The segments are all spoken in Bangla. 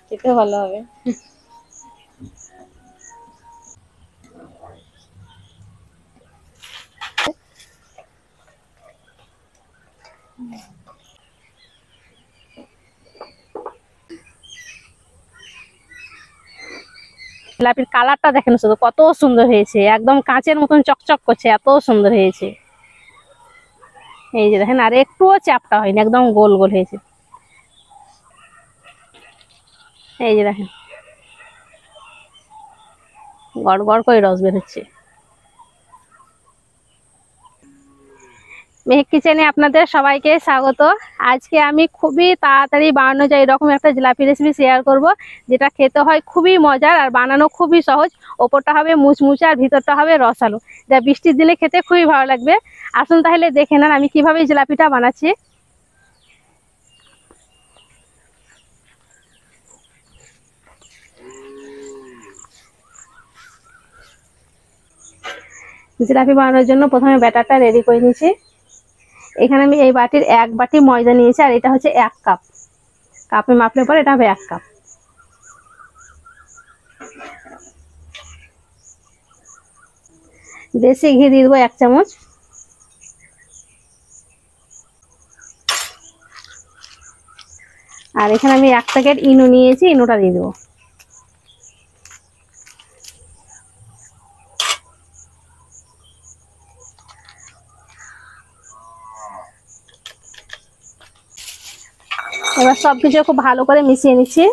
খেতে ভালো হবে। জিলাপির কালারটা দেখেন শুধু কত সুন্দর হয়েছে, একদম কাঁচের মতন চকচক করছে, এত সুন্দর হয়েছে। এই যে দেখেন, আর একটুও চ্যাপটা হয়নি, একদম গোল গোল হয়েছে। এই যে দেখেন, গড় গড় করে রস বের হচ্ছে। মেহেক কিচেনে আপনাদের সবাইকে স্বাগত। আজকে আমি খুবই তাড়াতাড়ি বানানো যায় এরকম একটা জিলাপি রেসিপি শেয়ার করব, যেটা খেতে হয় খুবই মজার আর বানানো খুবই সহজ। ওপরটা হবে মুচমুচে আর ভিতরটা হবে রসালো, যা বৃষ্টির দিনে খেতে খুবই ভালো লাগবে। আসুন তাহলে দেখে নেন আমি কিভাবে জিলাপিটা বানাচ্ছি। জিলাপি বানানোর জন্য প্রথমে ব্যাটারটা রেডি করে নিয়েছি। এখানে আমি এই বাটির 1 বাটি ময়দা নিয়েছি, আর এটা হচ্ছে 1 কাপ। কাপে মাপলে পরে এটা হবে 1 কাপ। দেশি ঘি দিয়ে দেবো 1 চামচ। আর এখানে আমি 1 প্যাকেট ইনো নিয়েছি, ইনোটা দিয়ে দেবো। এবার সবকিছু খুব ভালো করে মিশিয়ে নিচ্ছি।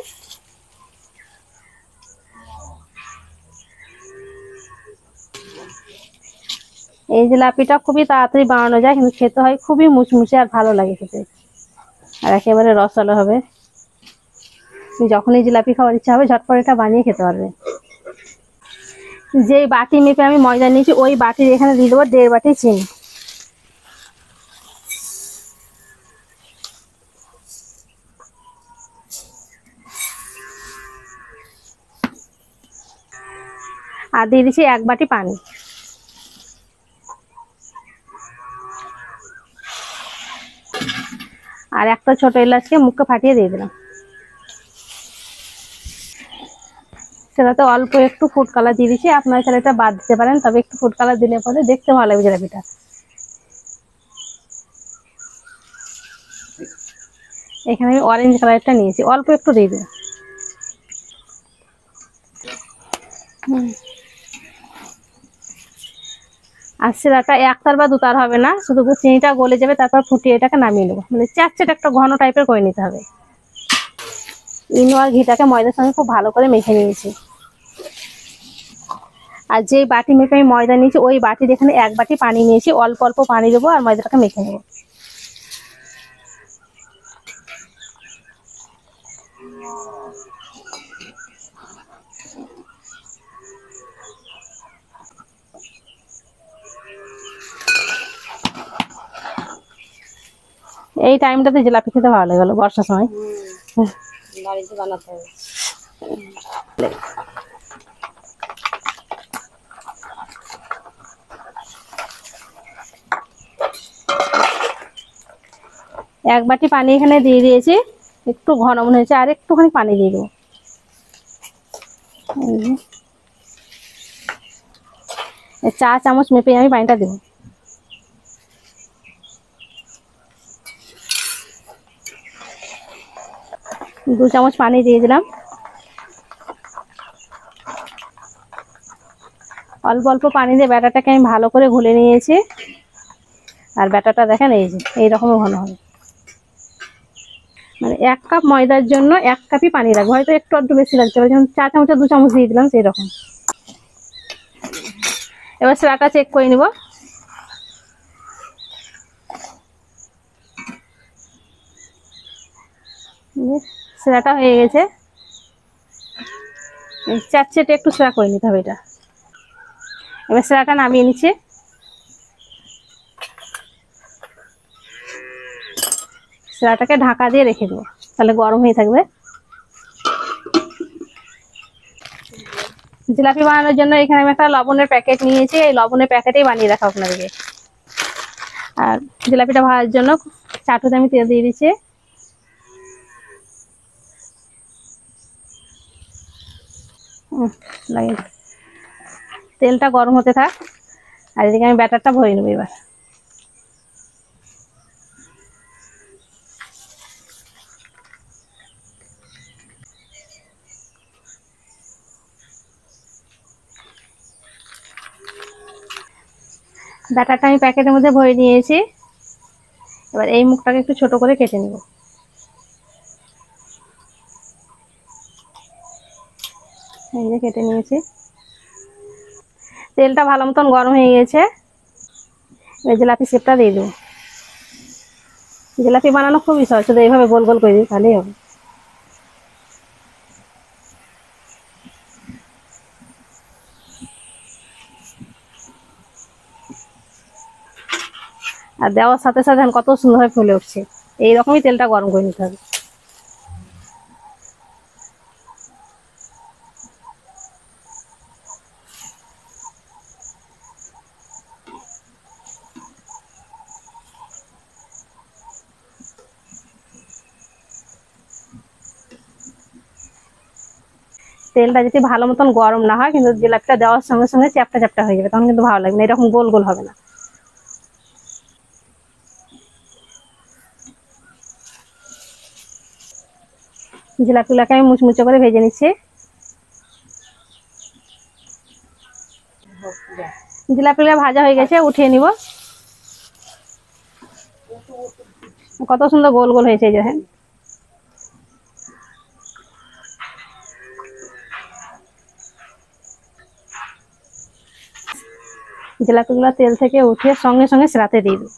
এই জিলাপিটা খুবই তাড়াতাড়ি বানানো যায়, কিন্তু খেতে হয় খুবই মুচমুচে আর ভালো লাগে খেতে, আর একেবারে রসালো হবে। যখনই জিলাপি খাওয়ার ইচ্ছা হবে ঝটপট এটা বানিয়ে খেতে পারবে। যেই বাটি মেপে আমি ময়দা নিয়েছি ওই বাটির এখানে দিয়ে দেবো 1.5 বাটি চিনি। আর দিয়ে দিচ্ছি 1 বাটি পানি। আর একটা ছোট এলাচকে মুখে ফাটিয়ে দিয়ে দিলাম। সেটাতে অল্প একটু ফুড কালার দিয়ে দিচ্ছি, আপনারা চাইলে এটা বাদ দিতে পারেন, তবে একটু ফুড কালার দিলে পরে দেখতে ভালো লাগবে জিলাপিটা। এখানে আমি অরেঞ্জ কালারটা নিয়েছি, অল্প একটু দিয়ে দেবো। আর সেরাটা 1 তার বা 2 তার হবে না, শুধু চিনিটা গলে যাবে, তারপর ফুটিয়ে এটাকে নামিয়ে নেবো। মানে চ্যাটচ্যাট একটা ঘন টাইপের করে নিতে হবে। ইনো আর ঘিটাকে ময়দার সঙ্গে খুব ভালো করে মেখে নিয়েছি। আর যে বাটি মেপে আমি ময়দা নিয়েছি ওই বাটির এখানে 1 বাটি পানি নিয়েছি, অল্প অল্প পানি দেবো আর ময়দাটাকে মেখে নেবো। এই টাইমটাতে জিলাপি খেতে ভালো লাগে, গেল বর্ষার সময়। বাড়িতে বানাতে হবে। এক বাটি পানি এখানে দিয়ে দিয়েছি, একটু ঘন মনে হয়েছে, আর একটুখানি পানি দিয়ে দেবো। 4 চামচ মেপে আমি পানিটা দেবো। দু চামচ পানি দিয়ে দিলাম। অল্প অল্প পানি দিয়ে ব্যাটারটাকে আমি ভালো করে ঘুলে নিয়েছি। আর ব্যাটারটা দেখেন এই যে এইরকম ঘন হবে। মানে 1 কাপ ময়দার জন্য 1 কাপই পানি লাগবে, হয়তো একটু একটু বেশি লাগতে পারে, যেমন 4 চামচে 2 চামচ দিয়ে দিলাম সেই রকম। এবার সেরাটা চেক করে নিব। সেরাটা হয়ে গেছে, চ্যাটচ্যাটে একটু সেরা করে নিতে হবে এটা। এবার সেরাটা নামিয়ে নিচ্ছি। সেরাটাকে ঢাকা দিয়ে রেখে দেবো, তাহলে গরম হয়ে থাকবে। জিলাপি বানানোর জন্য এখানে আমি একটা লবণের প্যাকেট নিয়েছি, এই লবণের প্যাকেটেই বানিয়ে রাখা আপনাদেরকে। আর জিলাপিটা ভাজার জন্য চাটুতে আমি তেল দিয়ে দিচ্ছি। লাগিয়ে দে। তেলটা গরম হতে থাক, আর এদিকে আমি ব্যাটারটা ভরে নেবো এবার। ব্যাটারটা আমি প্যাকেটের মধ্যে ভরে নিয়েছি। এবার এই মুখটাকে একটু ছোট করে কেটে নেব। এই যে কেটে নিয়েছি। তেলটা ভালো মতন গরম হয়ে গেছে, এই জিলাপি শেপটা দিয়ে দেবো। জিলাপি বানানো খুবই সহজ, শুধু এইভাবে গোল গোল করে দিই তাহলেই হবে। আর দেওয়ার সাথে সাথে কত সুন্দরভাবে ফুলে উঠছে। এইরকমই তেলটা গরম করে নিতে হবে। তেলটা যদি ভালো মতন গরম না হয়, কিন্তু জিলাপিটা দেওয়ার সঙ্গে সঙ্গে চ্যাপটা চ্যাপটা হয়ে যাবে, তখন কিন্তু ভালো লাগবে না, এরকম গোল গোল হবে না। জিলাপিগুলোকে আমি মুচমুচে করে ভেজে নিচ্ছি। জিলাপিগুলো ভাজা হয়ে গেছে, উঠিয়ে নিব। কত সুন্দর গোল গোল হয়েছে, এই যে হ্যাঁ। জিলাপিগুলো তেল থেকে উঠিয়ে সঙ্গে সঙ্গে সেরাতে দিয়ে দিই।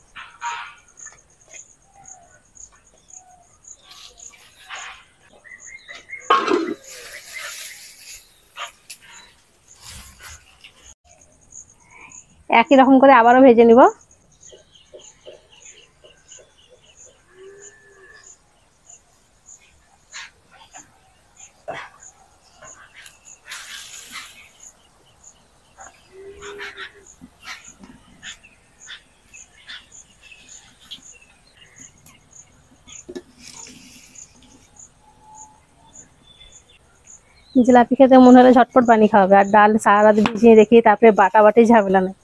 একই রকম করে আবারও ভেজে নিব। জিলাপি খেতে মনে হলে ঝটপট বানিয়ে খাওয়া হবে, আর ডাল সারা রাত ভিজিয়ে রেখে তারপরে বাটাবাটি ঝামেলা নেই।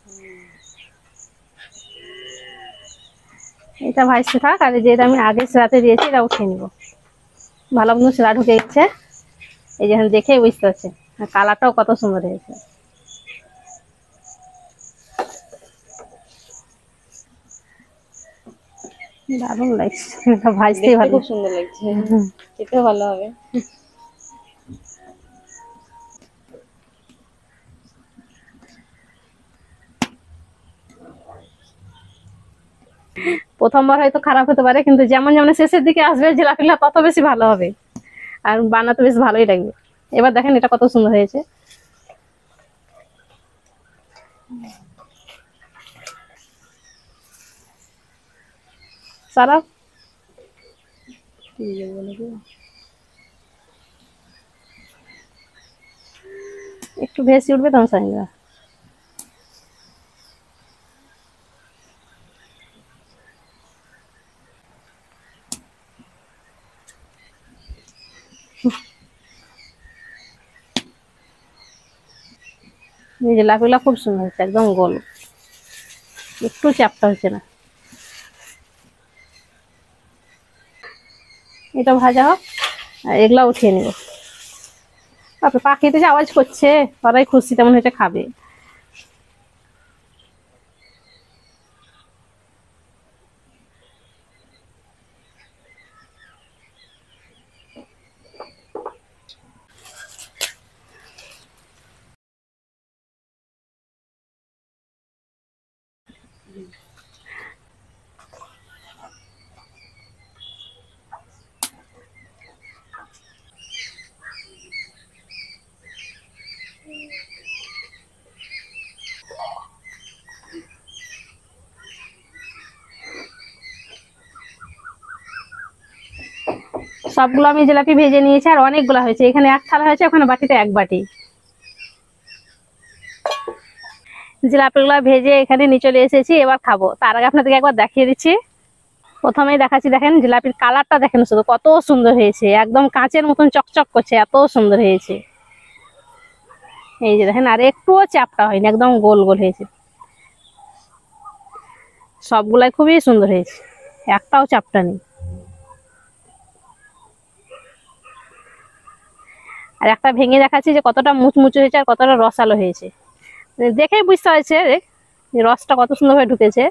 এটা ভাজতে থাক, আর যেটা আমি আগে সেরাতে দিয়েছি এটা উঠিয়ে নিব। ভালো মতো সেরা ঢুকে গেছে, এই যে দেখে বুঝতে পারছি। আর কালারটাও কত সুন্দর হয়েছে। দারুণ লাগছে, এটা ভাজতেই ভালো, খুব সুন্দর লাগছে, খেতেও ভালো হবে। প্রথমবার হয়তো খারাপ হতে পারে, কিন্তু যেমন যেমন শেষের দিকে আসবে জিলাপিগুলো তত বেশি ভালো হবে, আর বানাতে বেশ ভালোই লাগবে। এবার দেখেন এটা কত সুন্দর হয়েছে। সারা একটু ভেসে উঠবে তখন সাইনরা। এই জিলাপিগুলো খুব সুন্দর হচ্ছে, একদম গোল, একটু চ্যাপটা হচ্ছে না। এটা ভাজা হোক, আর এগুলা উঠিয়ে নিব। তারপরে পাখিতে যে আওয়াজ করছে, ওরাই খুশি তেমন হয়েছে খাবে। সবগুলো আমি জিলাপি ভেজে নিয়েছি, আর অনেকগুলো হয়েছে, এখানে এক থালা হয়েছে, ওখানে বাটিতে এক বাটি। জিলাপিগুলো ভেজে এখানে নিয়ে চলে এসেছি, এবার খাবো। তার আগে আপনাদেরকে একবার দেখিয়ে দিচ্ছি। প্রথমেই দেখাচ্ছি, দেখেন জিলাপির কালারটা দেখেন শুধু, কত সুন্দর হয়েছে, একদম কাঁচের মতন চকচক করছে, এত সুন্দর হয়েছে। এই যে দেখেন, আর একটুও চ্যাপটা হয়নি, একদম গোল গোল হয়েছে। সবগুলাই খুবই সুন্দর হয়েছে, একটাও চ্যাপটা নেই। আর একটা ভেঙে দেখাচ্ছি যে কতটা মুচমুচে হয়েছে আর কতটা রসালো হয়েছে। দেখেই বুঝতে হয়েছে যে রসটা কত সুন্দরভাবে ঢুকেছে।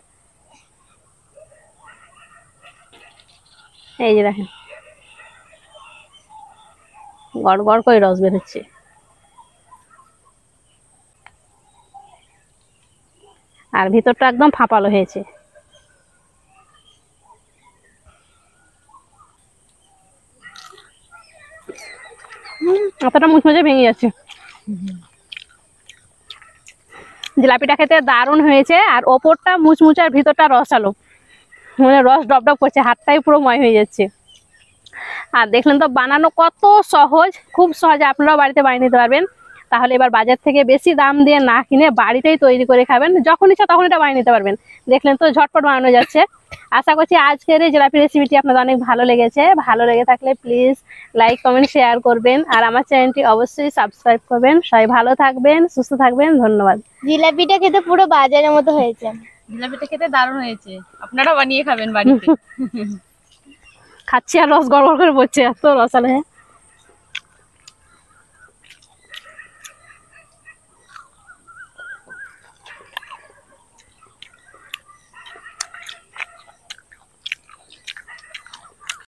এই যে দেখেন, গড় গড় করে রস বের হচ্ছে। আর ভিতরটা একদম ফাঁপালো হয়েছে। এতটা মুচমুচে ভেঙে যাচ্ছে। জিলাপিটা খেতে দারুণ হয়েছে, আর ওপরটা মুচমুচে আর ভিতরটা রসালো, মানে রস ডব ডব করছে, হাতটাই পুরো ময় হয়ে যাচ্ছে। আর দেখলেন তো বানানো কত সহজ, খুব সহজে আপনারাও বাড়িতে বানিয়ে নিতে পারবেন। তাহলে এবার বাজার থেকে বেশি দাম দিয়ে না কিনে বাড়িতেই তৈরি করে খাবেন, যখন ইচ্ছা তখন এটা বানিয়ে নিতে পারবেন। দেখলেন তো ঝটপট বানানো যাচ্ছে। আশা করছি আজকের এই জিলাপি রেসিপিটি আপনাদের অনেক ভালো লেগেছে। ভালো লেগে থাকলে প্লিজ লাইক কমেন্ট শেয়ার করবেন, আর আমার চ্যানেলটি অবশ্যই সাবস্ক্রাইব করবেন। সবাই ভালো থাকবেন, সুস্থ থাকবেন, ধন্যবাদ। জিলাপিটা খেতে পুরো বাজারের মতো হয়েছে। জিলাপিটা খেতে দারুণ হয়েছে, আপনারাও বানিয়ে খাবেন বাড়িতে। খাচ্ছি আর রস গড় গড় করে পড়ছে, এত রসালো। হ্যাঁ।